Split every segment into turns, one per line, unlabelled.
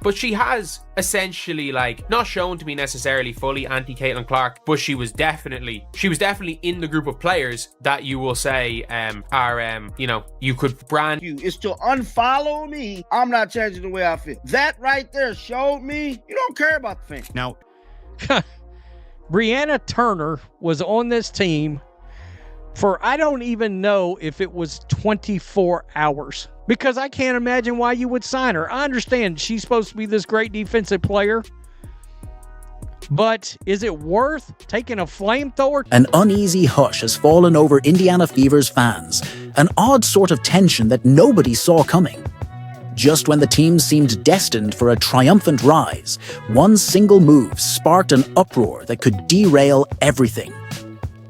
but she has essentially, like, not shown to be necessarily fully anti-Caitlin Clark, but she was definitely in the group of players that you will say are you could brand.
It's to unfollow me. I'm not changing the way I feel. That right there showed me you don't care about the fans.
Now,
Brianna Turner was on this team for, I don't even know if it was 24 hours, because I can't imagine why you would sign her. I understand she's supposed to be this great defensive player, but is it worth taking a flamethrower?
An uneasy hush has fallen over Indiana Fever's fans, an odd sort of tension that nobody saw coming. Just when the team seemed destined for a triumphant rise, one single move sparked an uproar that could derail everything.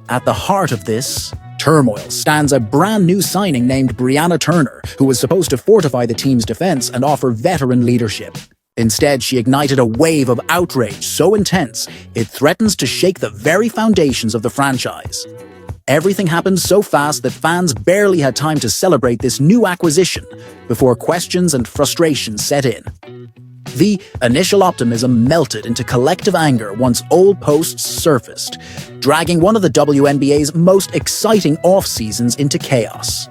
At the heart of this turmoil stands a brand new signing named Brianna Turner, who was supposed to fortify the team's defense and offer veteran leadership. Instead, she ignited a wave of outrage so intense, it threatens to shake the very foundations of the franchise. Everything happened so fast that fans barely had time to celebrate this new acquisition before questions and frustration set in. The initial optimism melted into collective anger once old posts surfaced, dragging one of the WNBA's most exciting off-seasons into chaos.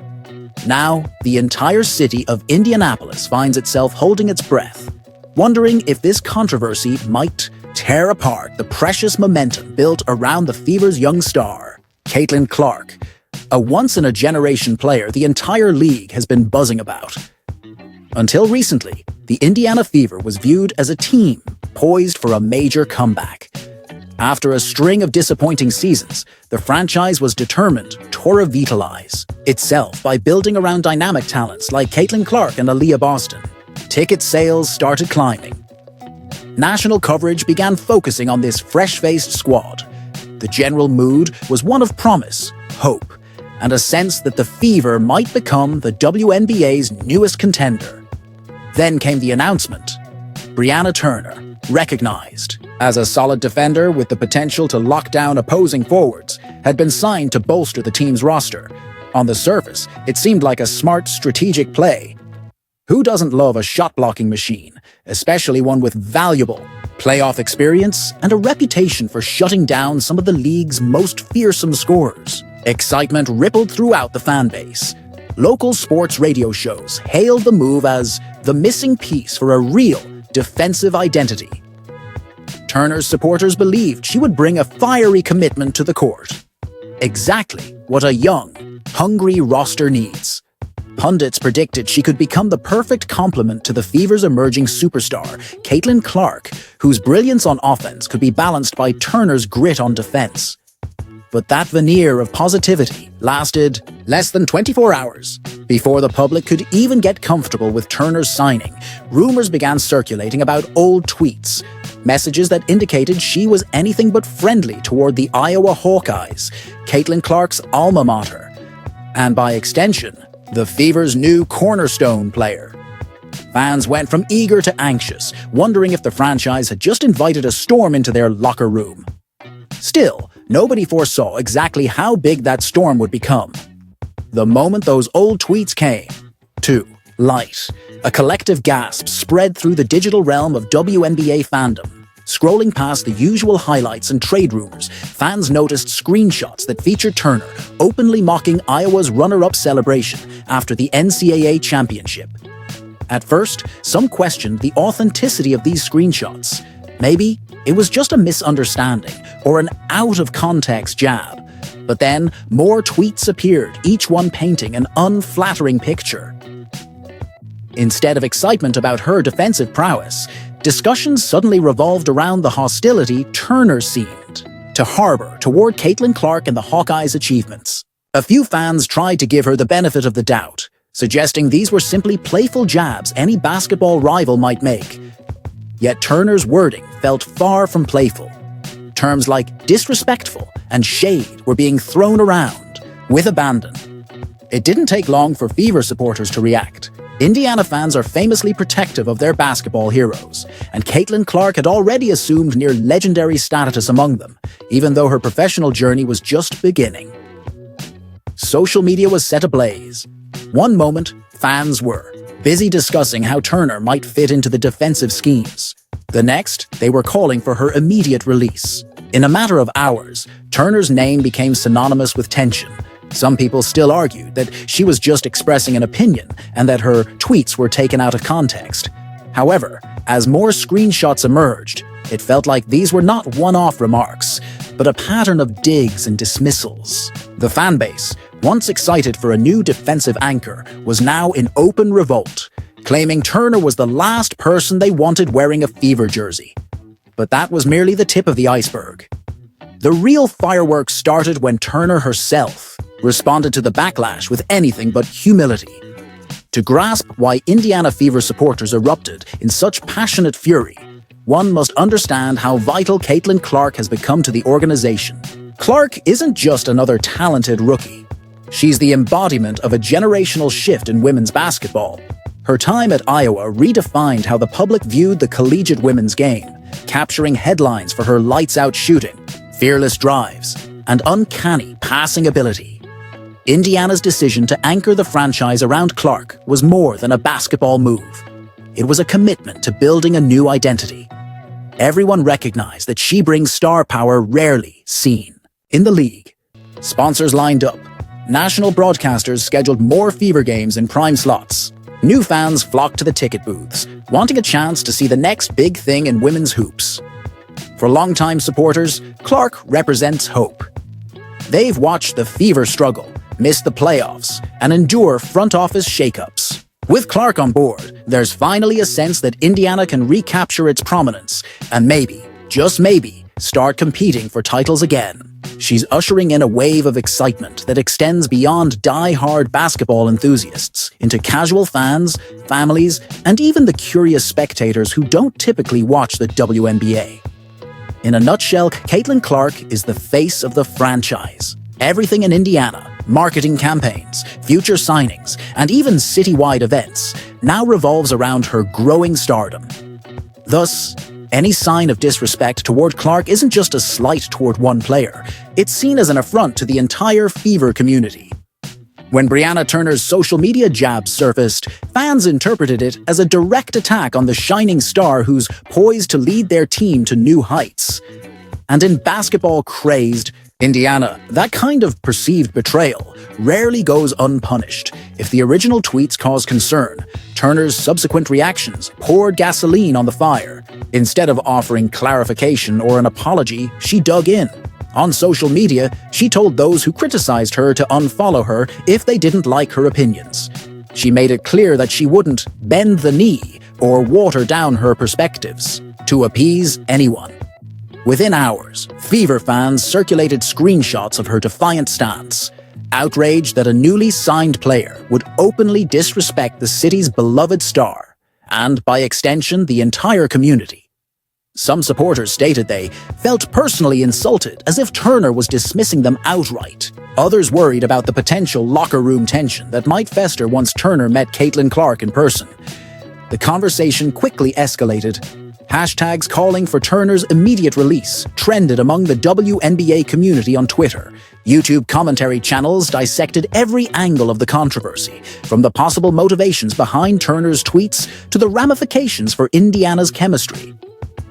Now, the entire city of Indianapolis finds itself holding its breath, wondering if this controversy might tear apart the precious momentum built around the Fever's young star, Caitlin Clark, a once-in-a-generation player the entire league has been buzzing about. Until recently, the Indiana Fever was viewed as a team poised for a major comeback. After a string of disappointing seasons, the franchise was determined to revitalize itself by building around dynamic talents like Caitlin Clark and Aaliyah Boston. Ticket sales started climbing. National coverage began focusing on this fresh-faced squad. The general mood was one of promise, hope, and a sense that the Fever might become the WNBA's newest contender. Then came the announcement. Brianna Turner, recognized as a solid defender with the potential to lock down opposing forwards, had been signed to bolster the team's roster. On the surface, it seemed like a smart, strategic play. Who doesn't love a shot-blocking machine, especially one with valuable playoff experience and a reputation for shutting down some of the league's most fearsome scorers? Excitement rippled throughout the fan base. Local sports radio shows hailed the move as the missing piece for a real defensive identity. Turner's supporters believed she would bring a fiery commitment to the court. Exactly what a young, hungry roster needs. Pundits predicted she could become the perfect complement to the Fever's emerging superstar, Caitlin Clark, whose brilliance on offense could be balanced by Turner's grit on defense. But that veneer of positivity lasted less than 24 hours. Before the public could even get comfortable with Turner's signing, rumors began circulating about old tweets, messages that indicated she was anything but friendly toward the Iowa Hawkeyes, Caitlin Clark's alma mater, and by extension, the Fever's new cornerstone player. Fans went from eager to anxious, wondering if the franchise had just invited a storm into their locker room. Still, nobody foresaw exactly how big that storm would become. The moment those old tweets came to light, a collective gasp spread through the digital realm of WNBA fandom. Scrolling past the usual highlights and trade rumors, fans noticed screenshots that featured Turner openly mocking Iowa's runner-up celebration after the NCAA championship. At first, some questioned the authenticity of these screenshots. Maybe it was just a misunderstanding or an out-of-context jab. But then, more tweets appeared, each one painting an unflattering picture. Instead of excitement about her defensive prowess, discussions suddenly revolved around the hostility Turner seemed to harbor toward Caitlin Clark and the Hawkeyes' achievements. A few fans tried to give her the benefit of the doubt, suggesting these were simply playful jabs any basketball rival might make. Yet Turner's wording felt far from playful. Terms like disrespectful and shade were being thrown around with abandon. It didn't take long for Fever supporters to react. Indiana fans are famously protective of their basketball heroes, and Caitlin Clark had already assumed near legendary status among them, even though her professional journey was just beginning. Social media was set ablaze. One moment, fans were busy discussing how Turner might fit into the defensive schemes. The next, they were calling for her immediate release. In a matter of hours, Turner's name became synonymous with tension. Some people still argued that she was just expressing an opinion and that her tweets were taken out of context. However, as more screenshots emerged, it felt like these were not one-off remarks, but a pattern of digs and dismissals. The fanbase, once excited for a new defensive anchor, was now in open revolt, claiming Turner was the last person they wanted wearing a Fever jersey. But that was merely the tip of the iceberg. The real fireworks started when Turner herself responded to the backlash with anything but humility. To grasp why Indiana Fever supporters erupted in such passionate fury, one must understand how vital Caitlin Clark has become to the organization. Clark isn't just another talented rookie. She's the embodiment of a generational shift in women's basketball. Her time at Iowa redefined how the public viewed the collegiate women's game, capturing headlines for her lights-out shooting, fearless drives, and uncanny passing ability. Indiana's decision to anchor the franchise around Clark was more than a basketball move. It was a commitment to building a new identity. Everyone recognized that she brings star power rarely seen in the league. Sponsors lined up. National broadcasters scheduled more Fever games in prime slots. New fans flocked to the ticket booths, wanting a chance to see the next big thing in women's hoops. For longtime supporters, Clark represents hope. They've watched the Fever struggle, miss the playoffs, and endure front office shakeups. With Clark on board, there's finally a sense that Indiana can recapture its prominence and maybe, just maybe, start competing for titles again. She's ushering in a wave of excitement that extends beyond die-hard basketball enthusiasts into casual fans, families, and even the curious spectators who don't typically watch the WNBA. In a nutshell, Caitlin Clark is the face of the franchise. Everything in Indiana, marketing campaigns, future signings, and even citywide events, now revolves around her growing stardom. Thus, any sign of disrespect toward Clark isn't just a slight toward one player, it's seen as an affront to the entire Fever community. When Brianna Turner's social media jabs surfaced, fans interpreted it as a direct attack on the shining star who's poised to lead their team to new heights. And in basketball-crazed Indiana, that kind of perceived betrayal rarely goes unpunished. If the original tweets caused concern, Turner's subsequent reactions poured gasoline on the fire. Instead of offering clarification or an apology, she dug in. On social media, she told those who criticized her to unfollow her if they didn't like her opinions. She made it clear that she wouldn't bend the knee or water down her perspectives to appease anyone. Within hours, Fever fans circulated screenshots of her defiant stance, outraged that a newly signed player would openly disrespect the city's beloved star, and by extension, the entire community. Some supporters stated they felt personally insulted, as if Turner was dismissing them outright. Others worried about the potential locker room tension that might fester once Turner met Caitlin Clark in person. The conversation quickly escalated. Hashtags calling for Turner's immediate release trended among the WNBA community on Twitter. YouTube commentary channels dissected every angle of the controversy, from the possible motivations behind Turner's tweets to the ramifications for Indiana's chemistry.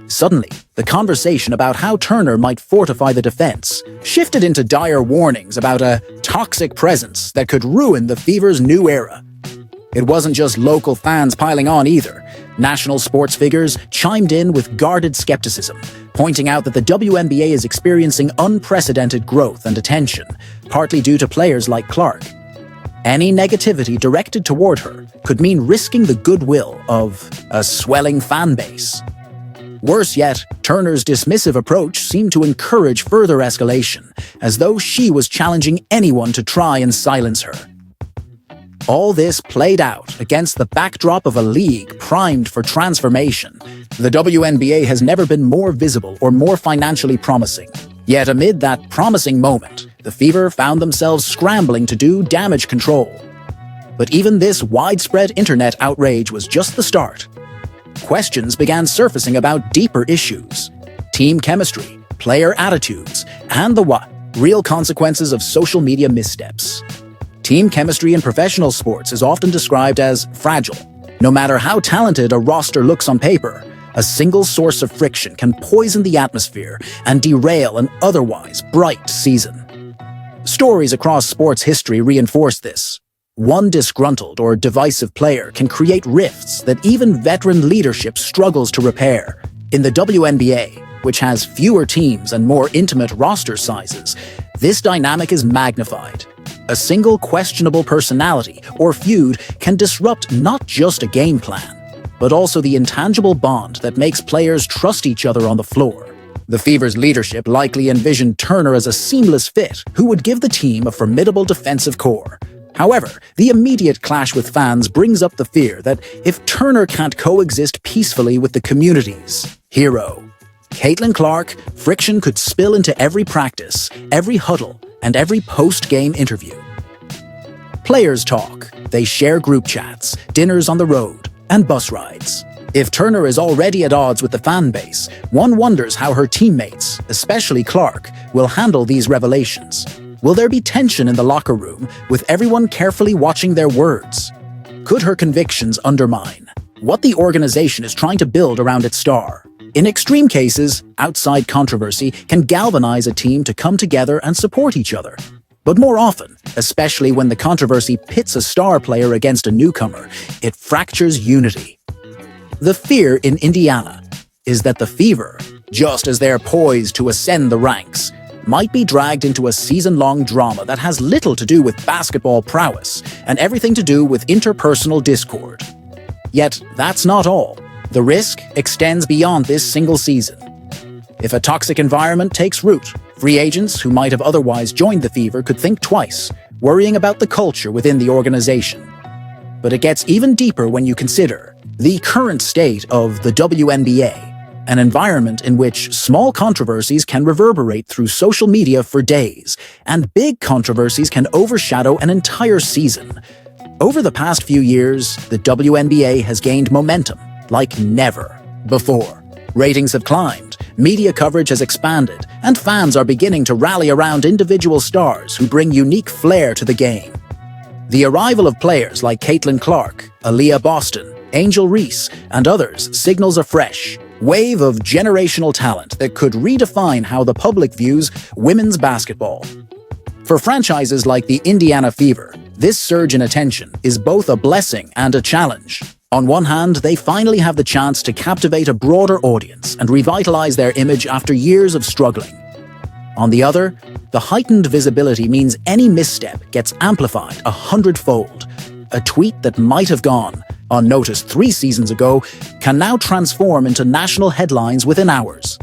Suddenly, the conversation about how Turner might fortify the defense shifted into dire warnings about a toxic presence that could ruin the Fever's new era. It wasn't just local fans piling on either. National sports figures chimed in with guarded skepticism, pointing out that the WNBA is experiencing unprecedented growth and attention, partly due to players like Clark. Any negativity directed toward her could mean risking the goodwill of a swelling fan base. Worse yet, Turner's dismissive approach seemed to encourage further escalation, as though she was challenging anyone to try and silence her. All this played out against the backdrop of a league primed for transformation. The WNBA has never been more visible or more financially promising. Yet amid that promising moment, the Fever found themselves scrambling to do damage control. But even this widespread internet outrage was just the start. Questions began surfacing about deeper issues: team chemistry, player attitudes, and the real consequences of social media missteps. Team chemistry in professional sports is often described as fragile, No matter how talented a roster looks on paper, a single source of friction can poison the atmosphere and derail an otherwise bright season. Stories across sports history reinforce this. One disgruntled or divisive player can create rifts that even veteran leadership struggles to repair. In the WNBA, which has fewer teams and more intimate roster sizes, this dynamic is magnified. A single questionable personality or feud can disrupt not just a game plan, but also the intangible bond that makes players trust each other on the floor. The Fever's leadership likely envisioned Turner as a seamless fit who would give the team a formidable defensive core. However, the immediate clash with fans brings up the fear that if Turner can't coexist peacefully with the community's hero, Caitlin Clark, friction could spill into every practice, every huddle, and every post-game interview. Players talk, they share group chats, dinners on the road, and bus rides. If Turner is already at odds with the fan base, one wonders how her teammates, especially Clark, will handle these revelations. Will there be tension in the locker room, with everyone carefully watching their words? Could her convictions undermine what the organization is trying to build around its star? In extreme cases, outside controversy can galvanize a team to come together and support each other. But more often, especially when the controversy pits a star player against a newcomer, it fractures unity. The fear in Indiana is that the Fever, just as they're poised to ascend the ranks, might be dragged into a season-long drama that has little to do with basketball prowess and everything to do with interpersonal discord. Yet, that's not all. The risk extends beyond this single season. If a toxic environment takes root, free agents who might have otherwise joined the Fever could think twice, worrying about the culture within the organization. But it gets even deeper when you consider the current state of the WNBA, an environment in which small controversies can reverberate through social media for days, and big controversies can overshadow an entire season. Over the past few years, the WNBA has gained momentum like never before. Ratings have climbed, media coverage has expanded, and fans are beginning to rally around individual stars who bring unique flair to the game. The arrival of players like Caitlin Clark, Aaliyah Boston, Angel Reese, and others signals a fresh wave of generational talent that could redefine how the public views women's basketball. For franchises like the Indiana Fever, this surge in attention is both a blessing and a challenge. On one hand, they finally have the chance to captivate a broader audience and revitalize their image after years of struggling. On the other, the heightened visibility means any misstep gets amplified 100-fold. A tweet that might have gone unnoticed 3 seasons ago can now transform into national headlines within hours.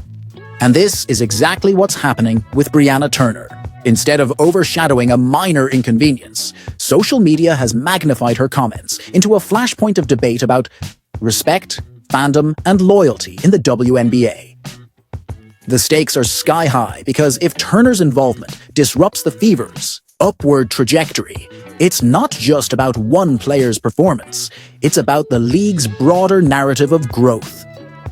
And this is exactly what's happening with Brianna Turner. Instead of overshadowing a minor inconvenience, social media has magnified her comments into a flashpoint of debate about respect, fandom, and loyalty in the WNBA. The stakes are sky high because if Turner's involvement disrupts the Fever's upward trajectory, it's not just about one player's performance, it's about the league's broader narrative of growth.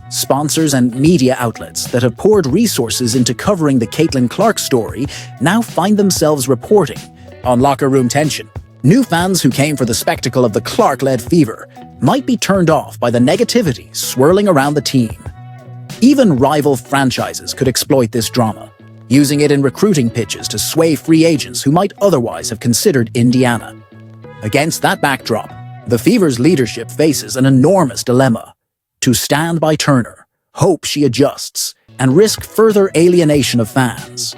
Sponsors and media outlets that have poured resources into covering the Caitlin Clark story now find themselves reporting on locker room tension. New fans who came for the spectacle of the Clark-led Fever might be turned off by the negativity swirling around the team. Even rival franchises could exploit this drama, using it in recruiting pitches to sway free agents who might otherwise have considered Indiana. Against that backdrop, the Fever's leadership faces an enormous dilemma: to stand by Turner, hope she adjusts, and risk further alienation of fans,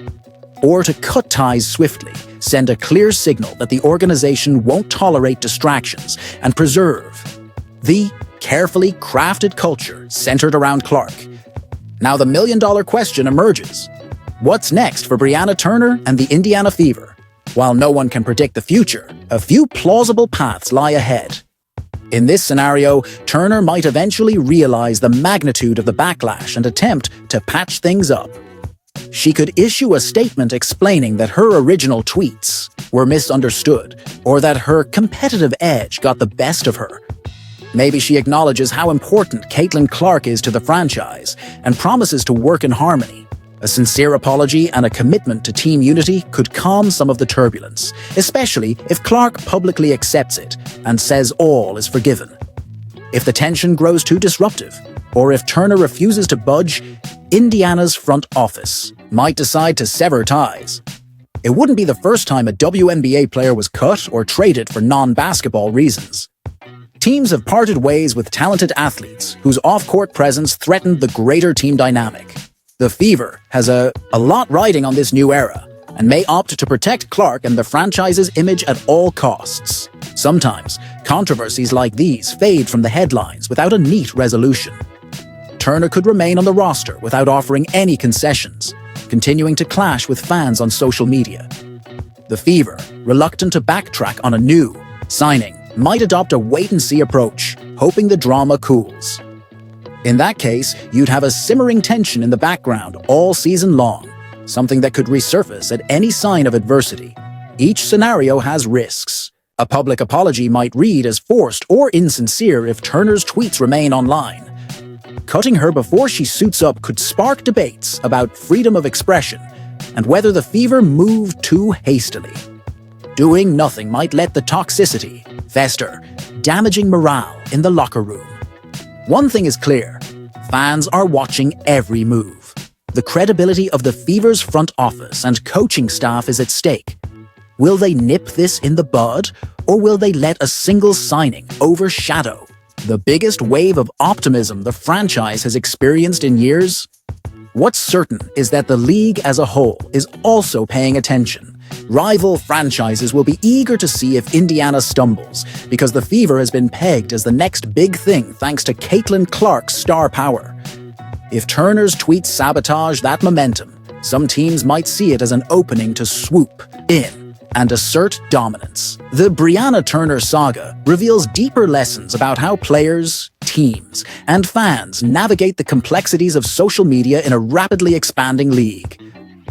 or to cut ties swiftly, send a clear signal that the organization won't tolerate distractions and preserve the carefully crafted culture centered around Clark. Now the million-dollar question emerges. What's next for Brianna Turner and the Indiana Fever? While no one can predict the future, a few plausible paths lie ahead. In this scenario, Turner might eventually realize the magnitude of the backlash and attempt to patch things up. She could issue a statement explaining that her original tweets were misunderstood, or that her competitive edge got the best of her. Maybe she acknowledges how important Caitlin Clark is to the franchise and promises to work in harmony. A sincere apology and a commitment to team unity could calm some of the turbulence, especially if Clark publicly accepts it and says all is forgiven. If the tension grows too disruptive, or if Turner refuses to budge, Indiana's front office might decide to sever ties. It wouldn't be the first time a WNBA player was cut or traded for non-basketball reasons. Teams have parted ways with talented athletes whose off-court presence threatened the greater team dynamic. The Fever has a lot riding on this new era, and may opt to protect Clark and the franchise's image at all costs. Sometimes, controversies like these fade from the headlines without a neat resolution. Turner could remain on the roster without offering any concessions, continuing to clash with fans on social media. The Fever, reluctant to backtrack on a new signing, might adopt a wait-and-see approach, hoping the drama cools. In that case, you'd have a simmering tension in the background all season long, something that could resurface at any sign of adversity. Each scenario has risks. A public apology might read as forced or insincere if Turner's tweets remain online. Cutting her before she suits up could spark debates about freedom of expression and whether the Fever moved too hastily. Doing nothing might let the toxicity fester, damaging morale in the locker room. One thing is clear, fans are watching every move. The credibility of the Fever's front office and coaching staff is at stake. Will they nip this in the bud, or will they let a single signing overshadow the biggest wave of optimism the franchise has experienced in years? What's certain is that the league as a whole is also paying attention. Rival franchises will be eager to see if Indiana stumbles, because the Fever has been pegged as the next big thing thanks to Caitlin Clark's star power. If Turner's tweets sabotage that momentum, some teams might see it as an opening to swoop in and assert dominance. The Brianna Turner saga reveals deeper lessons about how players, teams, and fans navigate the complexities of social media in a rapidly expanding league.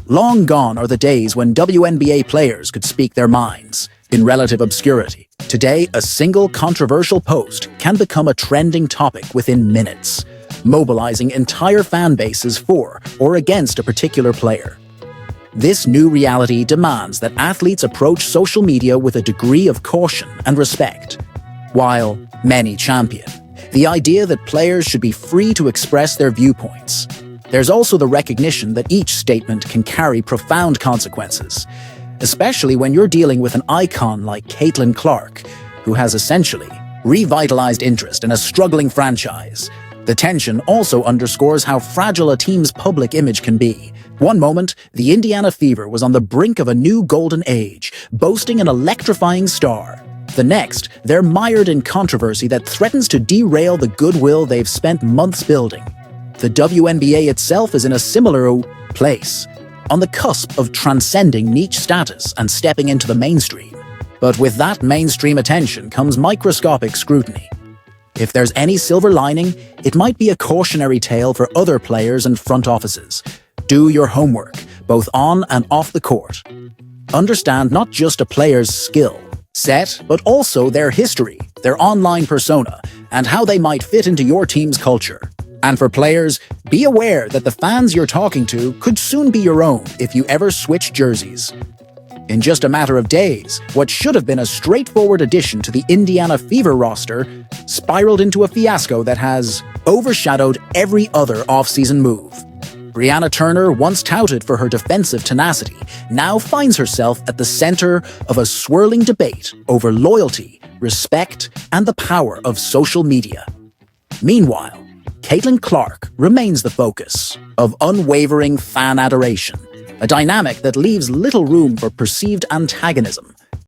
Long gone are the days when WNBA players could speak their minds in relative obscurity. Today, a single controversial post can become a trending topic within minutes, mobilizing entire fan bases for or against a particular player. This new reality demands that athletes approach social media with a degree of caution and respect. While many champion the idea that players should be free to express their viewpoints, there's also the recognition that each statement can carry profound consequences, especially when you're dealing with an icon like Caitlin Clark, who has essentially revitalized interest in a struggling franchise. The tension also underscores how fragile a team's public image can be. One moment, the Indiana Fever was on the brink of a new golden age, boasting an electrifying star. The next, they're mired in controversy that threatens to derail the goodwill they've spent months building. The WNBA itself is in a similar place, on the cusp of transcending niche status and stepping into the mainstream. But with that mainstream attention comes microscopic scrutiny. If there's any silver lining, it might be a cautionary tale for other players and front offices. Do your homework, both on and off the court. Understand not just a player's skill set, but also their history, their online persona, and how they might fit into your team's culture. And for players, be aware that the fans you're talking to could soon be your own if you ever switch jerseys. In just a matter of days, what should have been a straightforward addition to the Indiana Fever roster spiraled into a fiasco that has overshadowed every other offseason move. Brianna Turner, once touted for her defensive tenacity, now finds herself at the center of a swirling debate over loyalty, respect, and the power of social media. Meanwhile, Caitlin Clark remains the focus of unwavering fan adoration, a dynamic that leaves little room for perceived antagonism